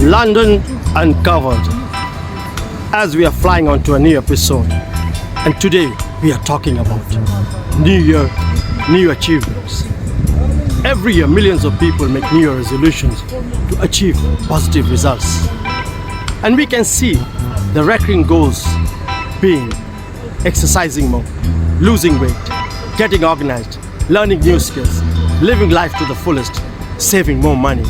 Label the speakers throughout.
Speaker 1: London Uncovered, as we are flying onto a new episode, and today we are talking about New Year, new achievements. Every year millions of people make New Year resolutions to achieve positive results, and we can see the recurring goals being exercising more, losing weight, getting organized, learning new skills, living life to the fullest, saving more money,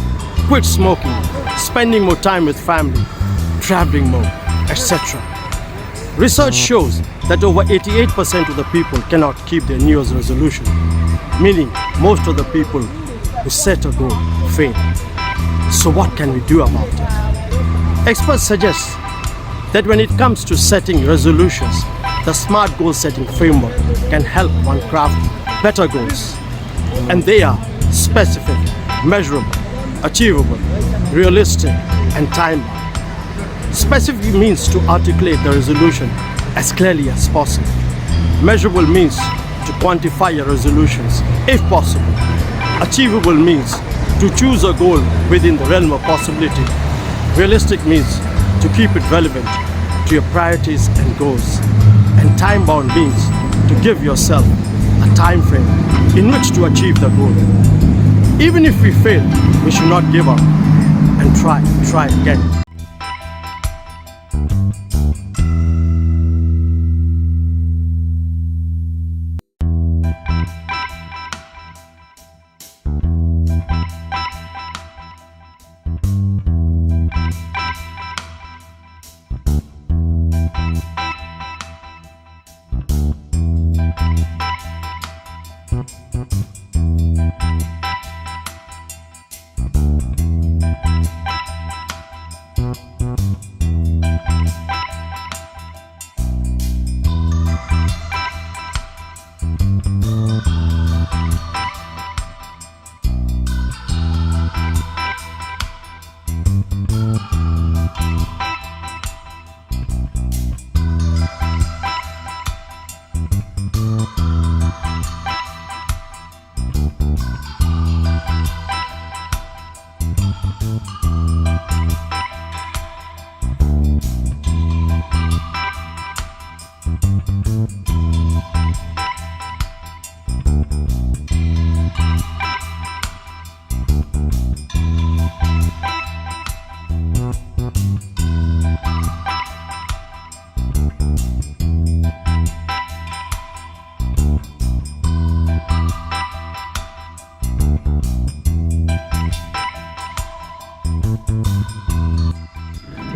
Speaker 1: quit smoking, spending more time with family, traveling more, etc. Research shows that over 88% of the people cannot keep their New Year's resolution, meaning most of the people who set a goal fail. So what can we do about it? Experts suggest that when it comes to setting resolutions, the SMART goal setting framework can help one craft better goals. And they are specific, measurable, achievable, realistic, and time-bound. Specific means to articulate the resolution as clearly as possible. Measurable means to quantify your resolutions if possible. Achievable means to choose a goal within the realm of possibility. Realistic means to keep it relevant to your priorities and goals. And time-bound means to give yourself a time frame in which to achieve the goal. Even if we fail, we should not give up and try again.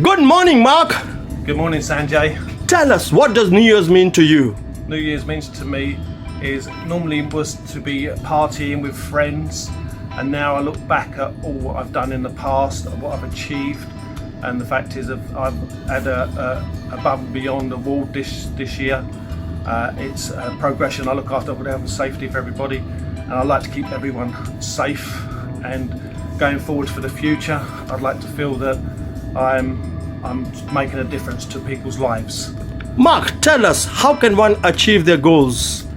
Speaker 1: Good morning, Mark.
Speaker 2: Good morning, Sanjay.
Speaker 1: Tell us, what does New Year's mean to you?
Speaker 2: New Year's means to me is normally was to be partying with friends, and now I look back at all what I've done in the past, what I've achieved, and the fact is I've had a above and beyond award this year. It's a progression. I look after health and safety for everybody, and I like to keep everyone safe. And going forward for the future, I'd like to feel that I'm making a difference to people's lives.
Speaker 1: Mark, tell us, how can one achieve their goals?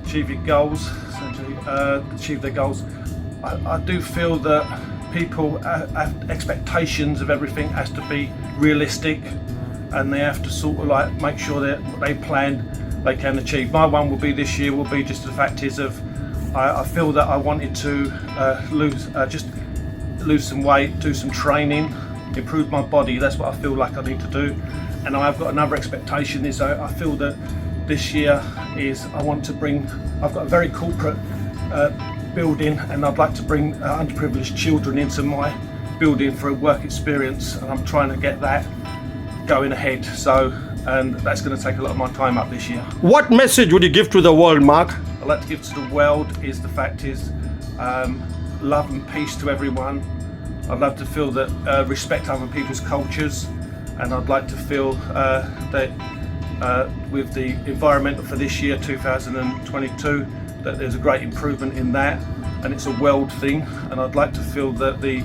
Speaker 2: Achieve your goals, essentially, achieve their goals. I do feel that people have expectations of everything has to be realistic, and they have to sort of like make sure that what they plan they can achieve. My one will be this year will be just the fact is of I feel that I wanted to lose some weight, do some training, improve my body. That's what I feel like I need to do. And I've got another expectation is I feel that this year is I want to bring, I've got a very corporate building, and I'd like to bring underprivileged children into my building for a work experience, and I'm trying to get that going ahead. So, and that's going to take a lot of my time up this year.
Speaker 1: What message would you give to the world, Mark?
Speaker 2: I'd like to give to the world is the fact is love and peace to everyone. I'd love to feel that respect other people's cultures, and I'd like to feel that with the environmental for this year 2022 that there's a great improvement in that, and it's a world thing. And I'd like to feel that the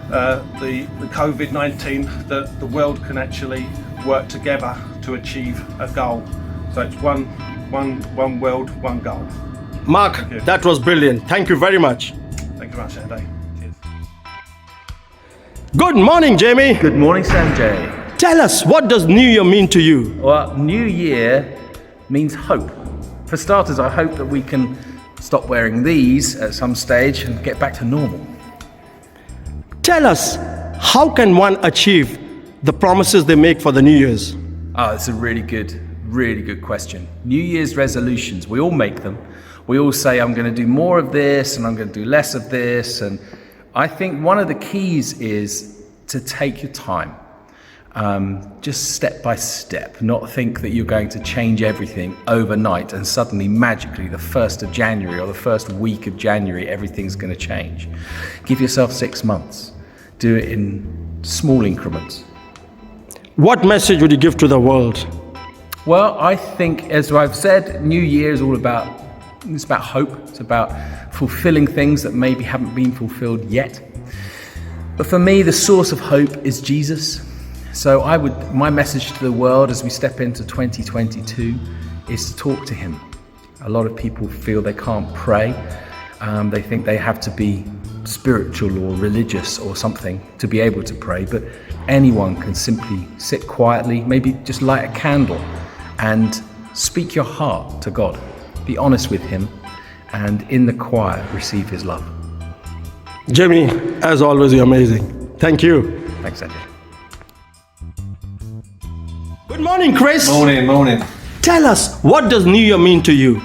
Speaker 2: COVID-19 that the world can actually work together to achieve a goal. So it's one world, one goal.
Speaker 1: Mark, that was brilliant. Thank you very much.
Speaker 2: Thank you very much, Andy. Cheers.
Speaker 1: Good morning, Jamie.
Speaker 3: Good morning, Sanjay.
Speaker 1: Tell us, what does New Year mean to you?
Speaker 3: Well, New Year means hope. For starters, I hope that we can stop wearing these at some stage and get back to normal.
Speaker 1: Tell us, how can one achieve the promises they make for the New Year's?
Speaker 3: Oh, it's a really good question. New Year's resolutions, we all make them. We all say, I'm going to do more of this and I'm going to do less of this. And I think one of the keys is to take your time. Just step by step, not think that you're going to change everything overnight and suddenly magically the 1st of January or the first week of January everything's going to change. Give yourself 6 months. Do it in small increments.
Speaker 1: What message would you give to the world?
Speaker 3: Well, I think, as I've said, New Year is all about, it's about hope. It's about fulfilling things that maybe haven't been fulfilled yet. But for me, the source of hope is Jesus. So my message to the world as we step into 2022 is to talk to him. A lot of people feel they can't pray. They think they have to be spiritual or religious or something to be able to pray, but anyone can simply sit quietly, maybe just light a candle and speak your heart to God. Be honest with him, and in the quiet, receive his love.
Speaker 1: Jamie, as always, you're amazing. Thank you.
Speaker 3: Thanks, Sanjay.
Speaker 1: Good morning, Chris.
Speaker 4: Morning.
Speaker 1: Tell us, what does New Year mean to you?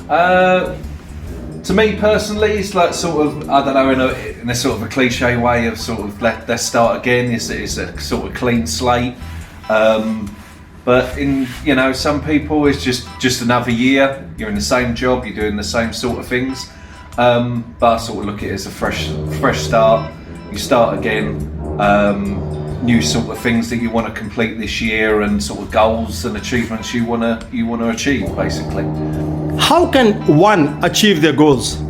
Speaker 4: To me personally, it's like sort of, I don't know, in a sort of a cliche way of sort of let's start again. It's a sort of clean slate. But in, some people it's just another year. You're in the same job, you're doing the same sort of things. But I sort of look at it as a fresh start. You start again. New sort of things that you want to complete this year, and sort of goals and achievements you want to achieve, basically.
Speaker 1: How can one achieve their goals?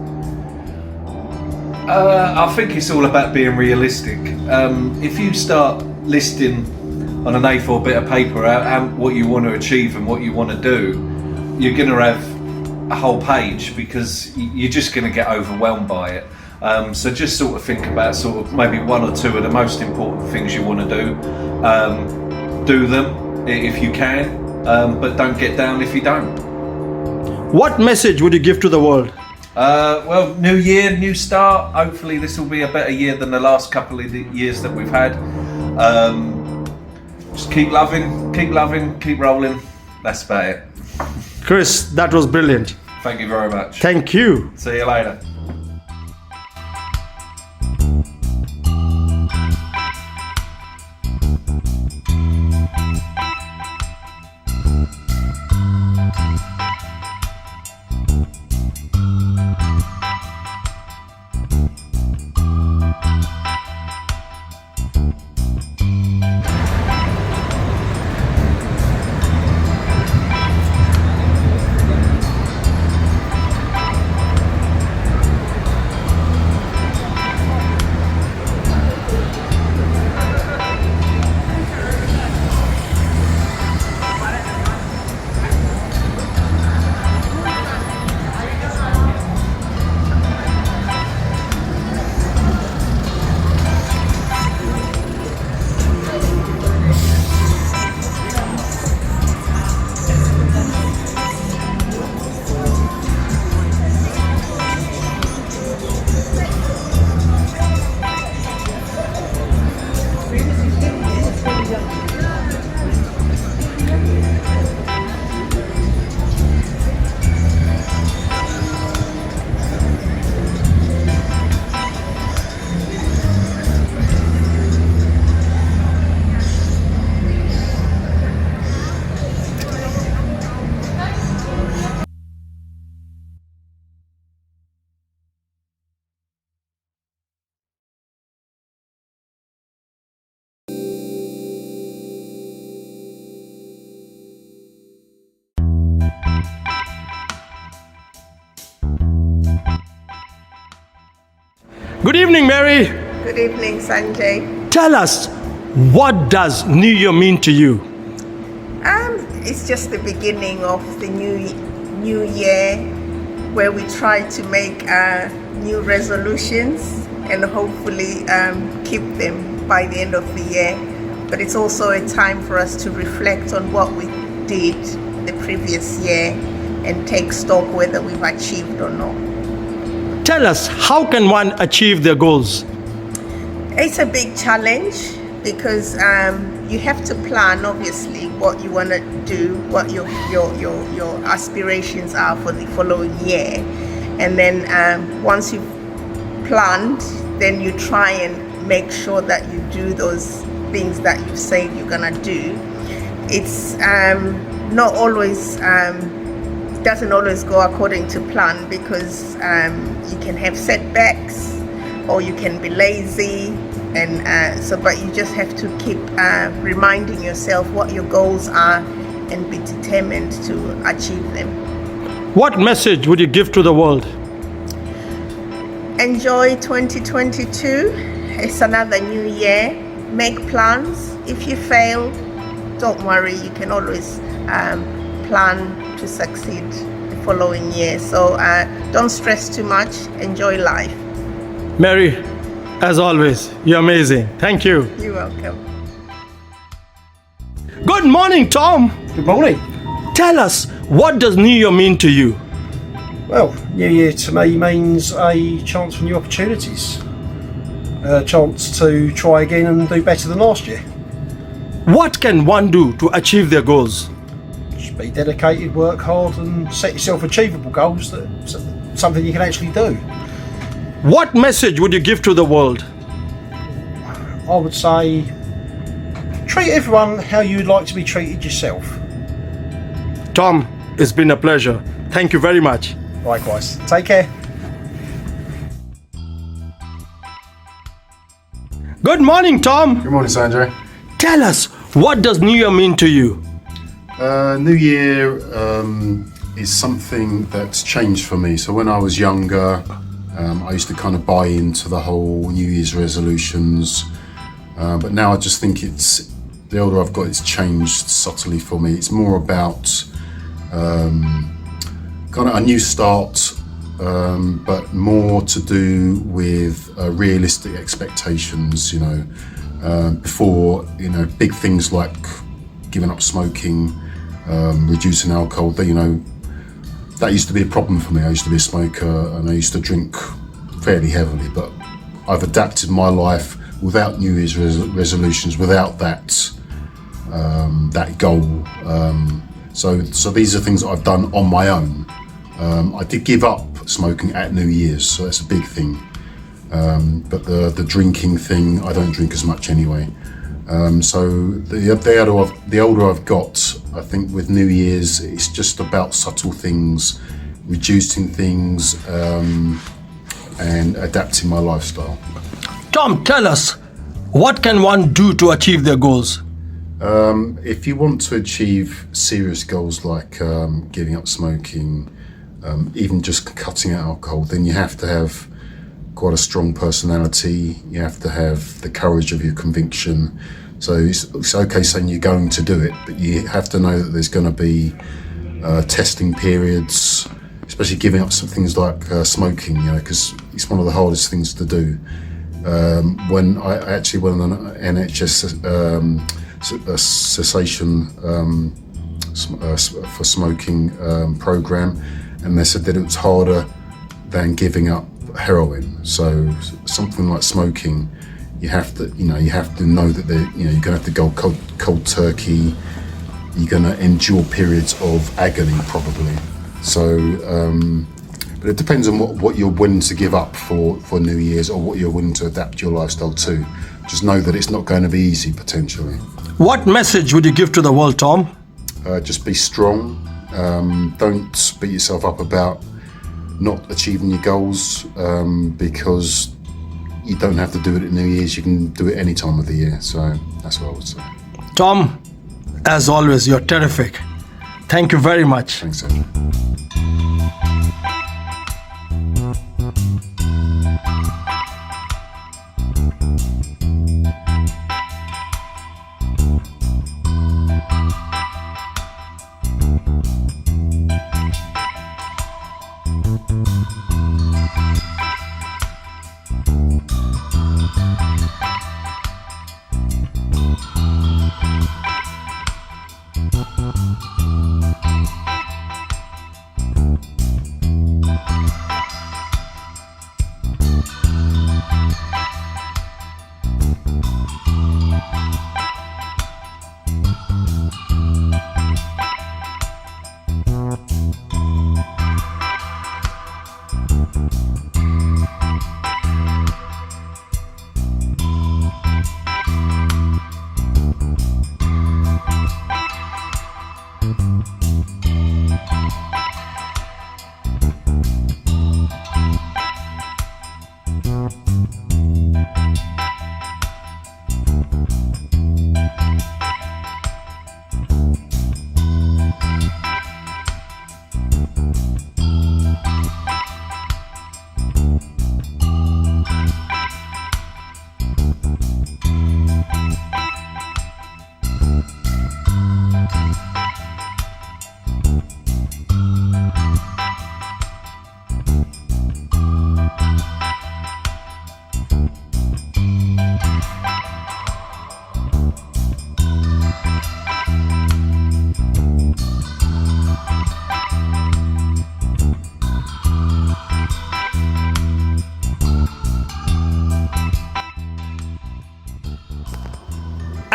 Speaker 4: I think it's all about being realistic. If you start listing on an A4 bit of paper out what you want to achieve and what you want to do, you're going to have a whole page because you're just going to get overwhelmed by it. So just sort of think about sort of maybe one or two of the most important things you want to do. Do them if you can, but don't get down if you don't.
Speaker 1: What message would you give to the world?
Speaker 4: Well, new year, new start. Hopefully this will be a better year than the last couple of years that we've had. Just keep loving, keep rolling. That's about it.
Speaker 1: Chris, that was brilliant.
Speaker 4: Thank you very much.
Speaker 1: Thank you.
Speaker 4: See you later.
Speaker 1: Good evening, Mary.
Speaker 5: Good evening, Sanjay.
Speaker 1: Tell us, what does New Year mean to you?
Speaker 5: It's just the beginning of the new year, where we try to make new resolutions and hopefully keep them by the end of the year. But it's also a time for us to reflect on what we did the previous year and take stock whether we've achieved or not.
Speaker 1: Tell us, how can one achieve their goals?
Speaker 5: It's a big challenge because you have to plan, obviously, what you want to do, what your aspirations are for the following year. And then once you've planned, then you try and make sure that you do those things that you've said you're going to do. It's not always, doesn't always go according to plan because you can have setbacks or you can be lazy. And but you just have to keep reminding yourself what your goals are and be determined to achieve them.
Speaker 1: What message would you give to the world?
Speaker 5: Enjoy 2022. It's another new year. Make plans. If you fail, don't worry. You can always plan to succeed the following year. So don't stress too much. Enjoy life.
Speaker 1: Mary, as always, you're amazing. Thank you.
Speaker 5: You're welcome.
Speaker 1: Good morning, Tom.
Speaker 2: Good morning.
Speaker 1: Tell us, what does New Year mean to you?
Speaker 2: Well, New Year to me means a chance for new opportunities. A chance to try again and do better than last year.
Speaker 1: What can one do to achieve their goals?
Speaker 2: Just be dedicated, work hard and set yourself achievable goals, that something you can actually do.
Speaker 1: What message would you give to the world?
Speaker 2: I would say treat everyone how you'd like to be treated yourself.
Speaker 1: Tom, it's been a pleasure. Thank you very much.
Speaker 2: Likewise. Take care.
Speaker 1: Good morning, Tom.
Speaker 6: Good morning, Sanjay.
Speaker 1: Tell us, what does New Year mean to you?
Speaker 6: New Year is something that's changed for me. So when I was younger, I used to kind of buy into the whole New Year's resolutions. But now I just think the older I've got, it's changed subtly for me. It's more about kind of a new start, but more to do with realistic expectations, before, big things like giving up smoking, reducing alcohol, that used to be a problem for me. I used to be a smoker and I used to drink fairly heavily, but I've adapted my life without New Year's resolutions, without that goal. So these are things that I've done on my own. I did give up smoking at New Year's, so that's a big thing. But the drinking thing, I don't drink as much anyway. So the older I've got, I think with New Year's, it's just about subtle things, reducing things, and adapting my lifestyle.
Speaker 1: Tom, tell us, what can one do to achieve their goals?
Speaker 6: If you want to achieve serious goals like giving up smoking, even just cutting out alcohol, then you have to have quite a strong personality. You have to have the courage of your conviction. So it's okay saying you're going to do it, but you have to know that there's going to be testing periods, especially giving up some things like smoking, because it's one of the hardest things to do. When I actually went on an NHS cessation for smoking program, and they said that it was harder than giving up heroin. So something like smoking, you have to know that you're going to have to go cold turkey. You're going to endure periods of agony probably. So, but it depends on what you're willing to give up for New Year's, or what you're willing to adapt your lifestyle to. Just know that it's not going to be easy potentially.
Speaker 1: What message would you give to the world, Tom?
Speaker 6: Just be strong. Don't beat yourself up about not achieving your goals, because you don't have to do it at New Year's. You can do it any time of the year. So that's what I would say.
Speaker 1: Tom, as always, you're terrific. Thank you very much.
Speaker 6: Thanks, Andrew.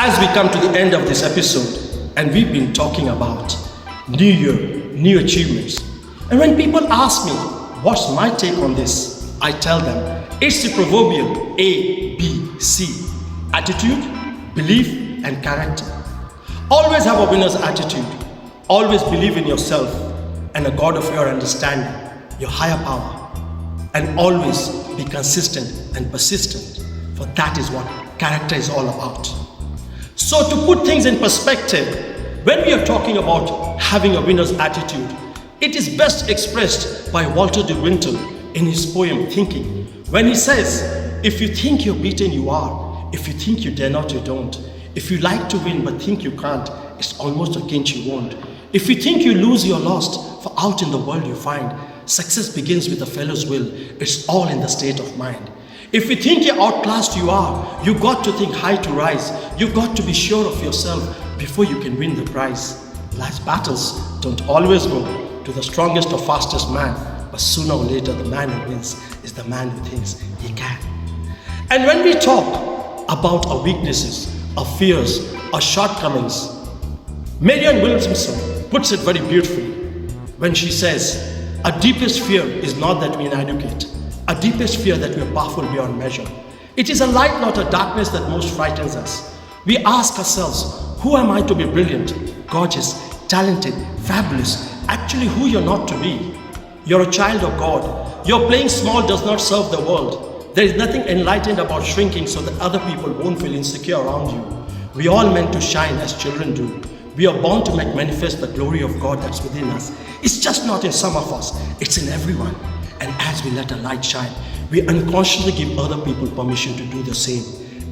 Speaker 1: As we come to the end of this episode, and we've been talking about New Year, new achievements. And when people ask me, what's my take on this? I tell them, it's the proverbial ABC. Attitude, belief, and character. Always have a winner's attitude. Always believe in yourself and a God of your understanding, your higher power. And always be consistent and persistent, for that is what character is all about. So to put things in perspective, when we are talking about having a winner's attitude, it is best expressed by Walter de Winton in his poem Thinking, when he says, if you think you're beaten, you are. If you think you dare not, you don't. If you like to win but think you can't, it's almost against you won't. If you think you lose, you're lost, for out in the world you find success begins with a fellow's will. It's all in the state of mind. If you think you're outclassed, you are. You got to think high to rise. You got to be sure of yourself before you can win the prize. Life's battles don't always go to the strongest or fastest man, but sooner or later the man who wins is the man who thinks he can. And when we talk about our weaknesses, our fears, our shortcomings, Marianne Williamson puts it very beautifully when she says, our deepest fear is not that we're inadequate. Our deepest fear that we are powerful beyond measure. It is a light, not a darkness, that most frightens us. We ask ourselves, who am I to be brilliant, gorgeous, talented, fabulous? Actually, who you're not to be. You're a child of God. Your playing small does not serve the world. There is nothing enlightened about shrinking so that other people won't feel insecure around you. We all meant to shine as children do. We are born to make manifest the glory of God that's within us. It's just not in some of us, it's in everyone. And as we let a light shine, we unconsciously give other people permission to do the same.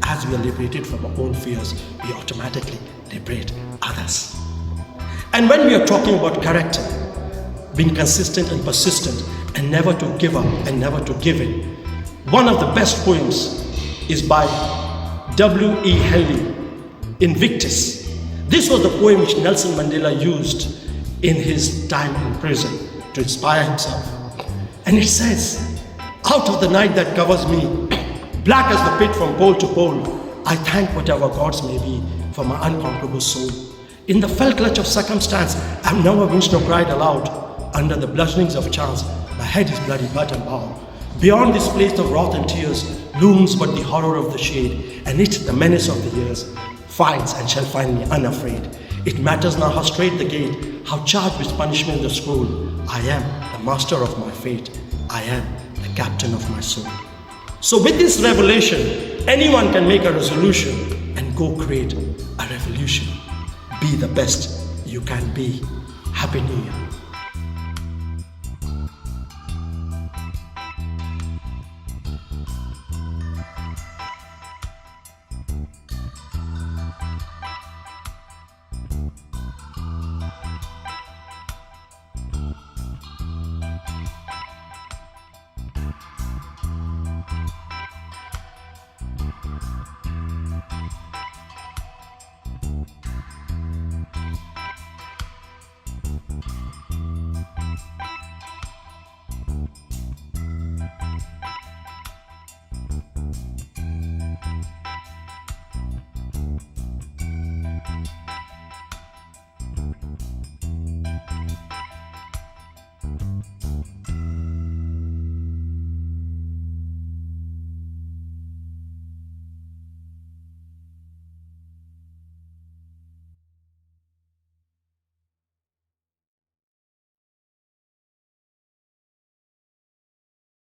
Speaker 1: As we are liberated from our own fears, we automatically liberate others. And when we are talking about character, being consistent and persistent, and never to give up and never to give in, one of the best poems is by W.E. Henley, Invictus. This was the poem which Nelson Mandela used in his time in prison to inspire himself. And it says, out of the night that covers me, black as the pit from pole to pole, I thank whatever gods may be for my unconquerable soul. In the fell clutch of circumstance, I've never winced nor cried aloud. Under the bludgeonings of chance, my head is bloody but and bowed. Beyond this place of wrath and tears looms but the horror of the shade, and it, the menace of the years, finds and shall find me unafraid. It matters not how straight the gate, how charged with punishment the scroll. I am the master of my fate. I am the captain of my soul. So with this revelation, anyone can make a resolution and go create a revolution. Be the best you can be. Happy New Year.